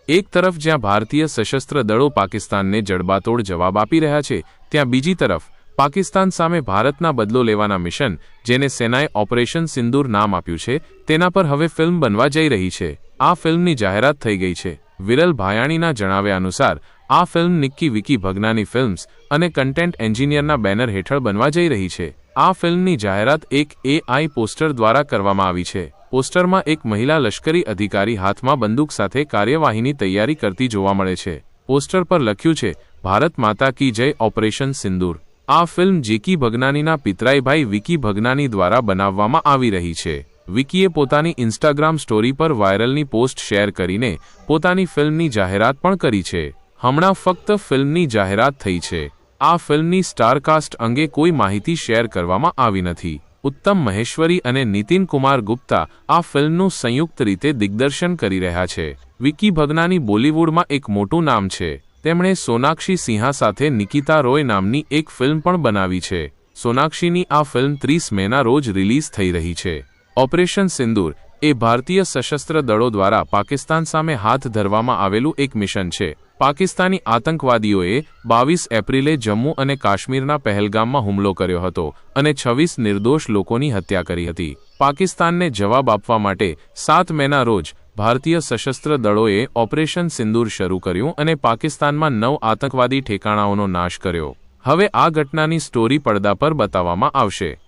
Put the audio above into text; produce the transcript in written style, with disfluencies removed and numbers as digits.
એક તરફ જ્યાં ભારતીય સશસ્ત્ર દળો પાકિસ્તાનને જડબાતોડ જવાબ આપી રહ્યા છે, ત્યાં બીજી તરફ પાકિસ્તાન સામે ભારતના બદલો લેવાના મિશન, જેને સેનાએ ઓપરેશન સિંદૂર નામ આપ્યું છે, તેના પર હવે ફિલ્મ બનવા જઈ રહી છે. આ ફિલ્મની જાહેરાત થઈ ગઈ છે. વિરલ ભાયાણીના જણાવ્યા અનુસાર આ ફિલ્મ નિક્કી વિકી ભગનાની ફિલ્મ્સ અને કન્ટેન્ટ એન્જિનિયરના બેનર હેઠળ બનવા જઈ રહી છે. આ ફિલ્મની જાહેરાત એક AI પોસ્ટર દ્વારા કરવામાં આવી છે. પોસ્ટરમાં એક મહિલા લશ્કરી અધિકારી હાથમાં બંદૂક સાથે કાર્યવાહીની તૈયારી કરતી જોવા મળે છે. પોસ્ટર પર લખ્યું છે, ભારત માતા કી જય, ઓપરેશન સિંદૂર. આ ફિલ્મ જેકી ભગનાનીના પિતરાઈભાઈ વિકી ભગનાની દ્વારા બનાવવામાં આવી રહી છે. વિકીએ પોતાની ઇન્સ્ટાગ્રામ સ્ટોરી પર વાયરલની પોસ્ટ શેર કરીને પોતાની ફિલ્મની જાહેરાત પણ કરી છે. હમણાં ફક્ત ફિલ્મની જાહેરાત થઈ છે. આ ફિલ્મની સ્ટારકાસ્ટ અંગે કોઈ માહિતી શેર કરવામાં આવી નથી. ઉત્તમ મહેશ્વરી અને નીતિન કુમાર ગુપ્તા આ ફિલ્મનું સંયુક્ત રીતે દિગ્દર્શન કરી રહ્યા છે. વિકી ભગનાની બોલિવૂડમાં એક મોટું નામ છે. તેમણે સોનાક્ષી સિંહા સાથે નિકિતા રોય નામની એક ફિલ્મ પણ બનાવી છે. સોનાક્ષીની આ ફિલ્મ 30 મેના રોજ રિલીઝ થઈ રહી છે. ઓપરેશન સિંદૂર એ ભારતીય સશસ્ત્ર દળો દ્વારા પાકિસ્તાન સામે હાથ ધરવામાં આવેલું એક મિશન છે. પાકિસ્તાની આતંકવાદીઓએ 22 એપ્રિલે જમ્મુ અને કાશ્મીરના પહેલગામમાં હુમલો કર્યો હતો અને 26 નિર્દોષ લોકોની હત્યા કરી હતી. પાકિસ્તાનને જવાબ આપવા માટે 7 મેના રોજ ભારતીય સશસ્ત્ર દળોએ ઓપરેશન સિંદૂર શરૂ કર્યું અને પાકિસ્તાનમાં 9 આતંકવાદી ઠેકાણાઓનો નાશ કર્યો. હવે આ ઘટનાની સ્ટોરી પડદા પર બતાવવામાં આવશે.